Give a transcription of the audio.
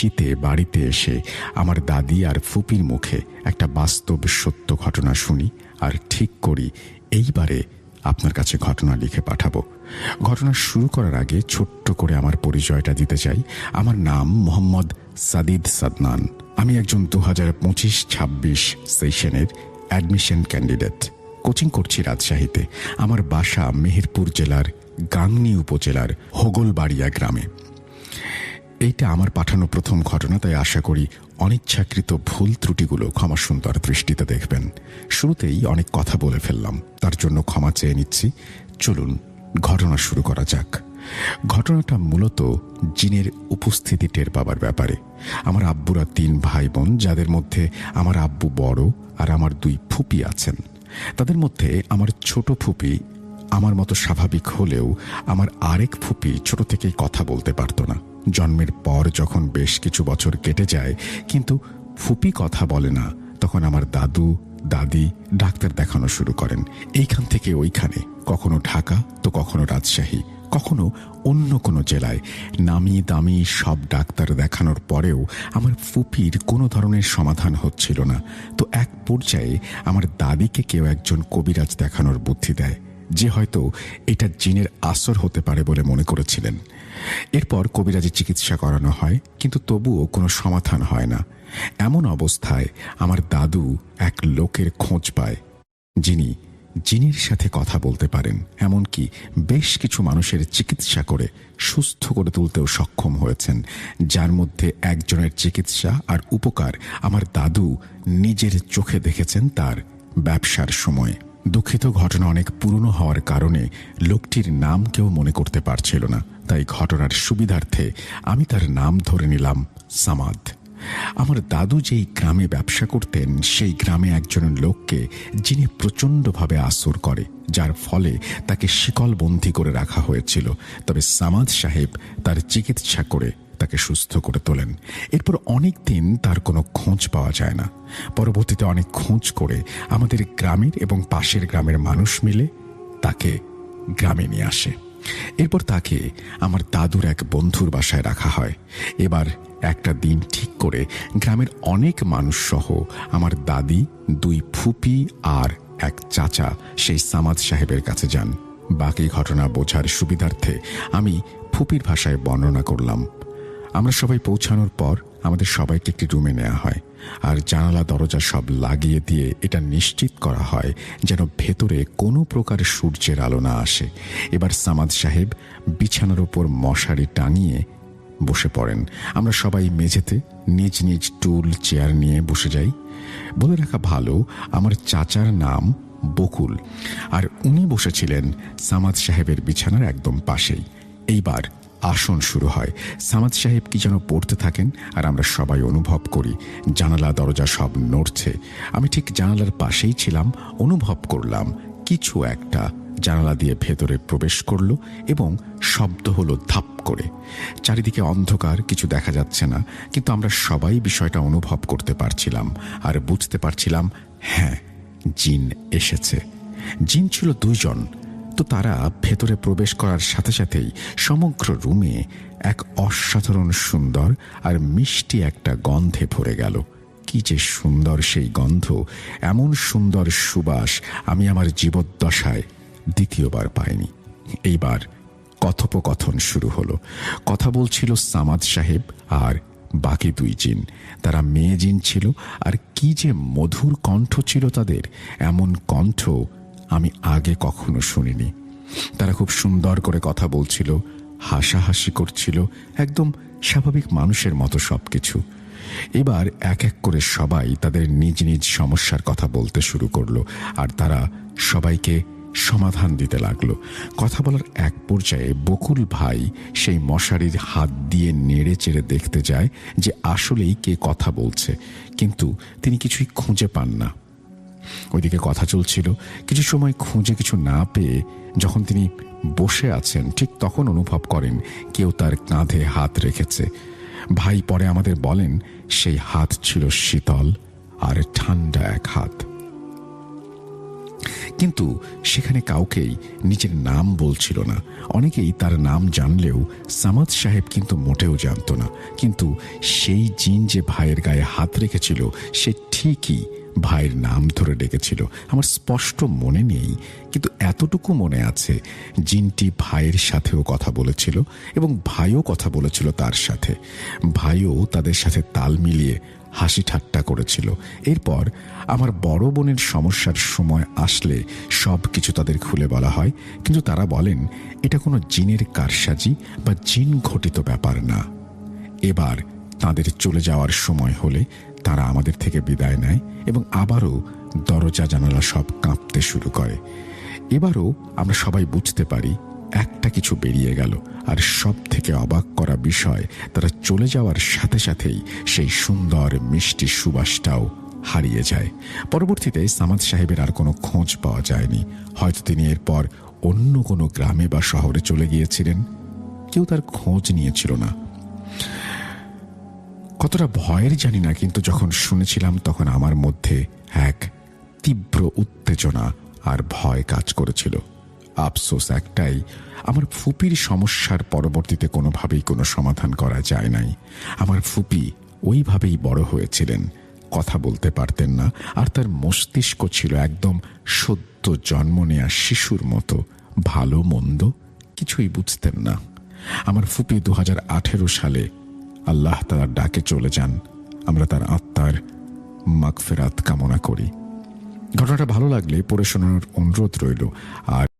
শীতে বাড়িতে এসে আমার দাদি আর ফুপির মুখে একটা বাস্তব সত্য ঘটনা শুনি আর ঠিক করি এইবারে আপনার কাছে ঘটনা লিখে পাঠাবো। ঘটনা শুরু করার আগে ছোট্ট করে আমার পরিচয়টা দিতে চাই। আমার নাম মোহাম্মদ সাদিদ সাদনান। আমি একজন 2025-26 সেশনের অ্যাডমিশন ক্যান্ডিডেট। কোচিং করছি রাজশাহীতে। আমার বাসা মেহেরপুর জেলার গাংনী উপজেলার হোগলবাড়িয়া গ্রামে। এইটা আমার পাঠানো প্রথম ঘটনা, তাই আশা করি অনিচ্ছাকৃত ভুল ত্রুটিগুলো ক্ষমাসুন্দর দৃষ্টিতে দেখবেন। শুরুতেই অনেক কথা বলে ফেললাম, তার জন্য ক্ষমা চেয়ে নিচ্ছি। চলুন ঘটনা শুরু করা যাক। ঘটনাটা মূলত জিনের উপস্থিতি টের পাবার ব্যাপারে। আমার আব্বুরা 3 ভাই বোন, যাদের মধ্যে আমার আব্বু বড় আর আমার 2 ফুপি আছেন। তাদের মধ্যে আমার ছোট ফুপি আমার মতো স্বাভাবিক হলেও আমার আরেক ফুপি ছোট থেকেই কথা বলতে পারত না। জন্মের পর যখন বেশ কিছু বছর কেটে যায় কিন্তু ফুপি কথা বলে না, তখন আমার দাদু দাদি ডাক্তার দেখানো শুরু করেন। এইখান থেকে ওইখানে, কখনো ঢাকা তো কখনো রাজশাহী, কখনো অন্য কোনো জেলায়। নামি দামি সব ডাক্তার দেখানোর পরেও আমার ফুপির কোনো ধরনের সমাধান হচ্ছিল না। তো এক পর্যায়ে আমার দাদিকে কেউ একজন কবিরাজ দেখানোর বুদ্ধি দেয়, যে হয়তো এটা জিনের আসর হতে পারে বলে মনে করেছিলেন। এরপর কবিরাজি চিকিৎসা করানো হয়, কিন্তু তবুও কোনো সমাধান হয় না। এমন অবস্থায় আমার দাদু এক লোকের খোঁজ পায়, যিনি জিনের সাথে কথা বলতে পারেন, এমনকি বেশ কিছু মানুষের চিকিৎসা করে সুস্থ করে তুলতেও সক্ষম হয়েছেন, যার মধ্যে একজনের চিকিৎসা আর উপকার আমার দাদু নিজের চোখে দেখেছেন তার ব্যবসার সময়। দুঃখিত, ঘটনা অনেক পুরনো হওয়ার কারণে লোকটির নাম কেউ মনে করতে পারছিল না, তাই ঘটনার সুবিধার্থে আমি তার নাম ধরে নিলাম সামাদ। আমার দাদু যেই গ্রামে ব্যবসা করতেন, সেই গ্রামে একজন লোককে যিনি প্রচণ্ডভাবে আসর করে, যার ফলে তাকে শিকলবন্দি করে রাখা হয়েছিল। তবে সামাদ সাহেব তার চিকিৎসা করে তাকে সুস্থ করে তোলেন। এরপর অনেক দিন তার কোনো খোঁজ পাওয়া যায় না। পরবর্তীতে অনেক খোঁজ করে আমাদের গ্রামের এবং পাশের গ্রামের মানুষ মিলে তাকে গ্রামে নিয়ে আসে। এরপর তাকে আমার দাদুর এক বন্ধুর বাসায় রাখা হয়। এবার একটা দিন ঠিক করে গ্রামের অনেক মানুষ সহ আমার দাদি, 2 ফুপি আর এক চাচা সেই সামাদ সাহেবের কাছে যান। বাকি ঘটনা বোঝার সুবিধার্থে আমি ফুপির ভাষায় বর্ণনা করলাম। আমরা সবাই পৌঁছানোর পর আমাদের সবাইকে একটি রুমে নেওয়া হয় আর জানালা দরজা সব লাগিয়ে দিয়ে এটা নিশ্চিত করা হয় যেন ভেতরে কোনো প্রকার সূর্যের আলো না আসে। এবার সামাদ সাহেব বিছানার উপর মশারি টাঙিয়ে বসে পড়েন। আমরা সবাই মেঝেতে নিজ নিজ টুল চেয়ার নিয়ে বসে যাই। বলে রাখা ভালো, আমার চাচার নাম বকুল, আর উনি বসেছিলেন সামাদ সাহেবের বিছানার একদম পাশেই। এইবার আসন শুরু হয়। সামাদ সাহেব কি যেন পড়তে থাকেন আর আমরা সবাই অনুভব করি জানালা দরজা সব নড়ছে। আমি ঠিক জানালার পাশেই ছিলাম, অনুভব করলাম কিছু একটা জানালা দিয়ে ভেতরে প্রবেশ করলো এবং শব্দ হলো ধাপ করে। চারিদিকে অন্ধকার, কিছু দেখা যাচ্ছে না, কিন্তু আমরা সবাই বিষয়টা অনুভব করতে পারছিলাম আর বুঝতে পারছিলাম, হ্যাঁ, জিন এসেছে। জিন ছিল 2 জন। তো তারা ভেতরে প্রবেশ করার সাথে সাথেই সমগ্র রুমে এক অসাধারণ সুন্দর আর মিষ্টি একটা গন্ধে ভরে গেল। কি যে সুন্দর সেই গন্ধ! এমন সুন্দর সুবাস আমি আমার জীবদ্দশায় দ্বিতীয়বার পাইনি। এইবার কথোপকথন শুরু হলো। কথা বলছিল সামাদ সাহেব আর বাকি 2 জিন। তারা মেয়ে জিন ছিল, আর কি যে মধুর কণ্ঠ ছিল তাদের! এমন কণ্ঠ আমি আগে কখনো শুনিনি। তারা খুব সুন্দর করে কথা বলছিল, হাসাহাসি করছিল, একদম স্বাভাবিক মানুষের মতো সবকিছু। এবার এক এক করে সবাই তাদের নিজ নিজ সমস্যার কথা বলতে শুরু করলো আর তারা সবাইকে সমাধান দিতে লাগলো। কথা বলার এক পর্যায়ে বকুল ভাই সেই মশারির হাত দিয়ে নেড়ে চেড়ে দেখতে যায় যে আসলেই কে কথা বলছে, কিন্তু তিনি কিছুই খুঁজে পান না। ওইদিকে কথা চলছিল। কিছু সময় খুঁজে কিছু না পেয়ে যখন তিনি বসে আছেন, ঠিক তখন অনুভব করেন কেউ তার কাঁধে হাত রেখেছে। ভাই পরে আমাদের বলেন সেই হাত ছিল শীতল আর ঠান্ডা এক হাত। কিন্তু সেখানে কাউকেই নিজের নাম বলছিল না। অনেকেই তার নাম জানলেও সামাদ সাহেব কিন্তু মোটেও জানত না। কিন্তু সেই জিন যে ভাইয়ের গায়ে হাত রেখেছিল সে ঠিকই ভাইয়ের নাম ধরে ডেকেছিল। আমার স্পষ্ট মনে নেই, কিন্তু এতটুকু মনে আছে জিনটি ভাইয়ের সাথেও কথা বলেছিল এবং ভাইও কথা বলেছিল তার সাথে। ভাইও তাদের সাথে তাল মিলিয়ে হাসি ঠাট্টা করেছিল। এরপর আমার বড় বোনের সমস্যার সময় আসলে সব কিছু তাদের খুলে বলা হয়, কিন্তু তারা বলেন এটা কোনো জিনের কারসাজি বা জিন ঘটিত ব্যাপার না। এবার তাদের চলে যাওয়ার সময় হলে তারা আমাদের থেকে বিদায় নেয় এবং আবারও দরজা জানালা সব কাঁপতে শুরু করে। এবারও আমরা সবাই বুঝতে পারি একটা কিছু বেরিয়ে গেল। আর সব থেকে অবাক করা বিষয়, তারা চলে যাওয়ার সাথে সাথেই সেই সুন্দর মিষ্টি সুবাসটাও হারিয়ে যায়। পরবর্তীতে সামাদ সাহেবের আর কোনো খোঁজ পাওয়া যায়নি। হয়তো তিনি এরপর অন্য কোনো গ্রামে বা শহরে চলে গিয়েছিলেন। কেউ তার খোঁজ নিয়েছিল না। কতটা ভয়ের জানি না, কিন্তু যখন শুনেছিলাম তখন আমার মধ্যে এক তীব্র উত্তেজনা আর ভয় কাজ করেছিল। আফসোস একটাই, আমার ফুপির সমস্যার পরবর্তীতে কোনোভাবেই কোনো সমাধান করা যায় নাই। আমার ফুপি ওইভাবেই বড় হয়েছিলেন, কথা বলতে পারতেন না, আর তার মস্তিষ্ক ছিল একদম সদ্য জন্ম নেয়া শিশুর মতো। ভালো মন্দ কিছুই বুঝতেন না। আমার ফুপি 2018 সালে আল্লাহ তাআলার ডাকে চলে যান। আমরা তার আত্মার মাগফিরাত কামনা করি। ঘটনাটা ভালো লাগলে পড়ে শোনানোর অনুরোধ রইল। আর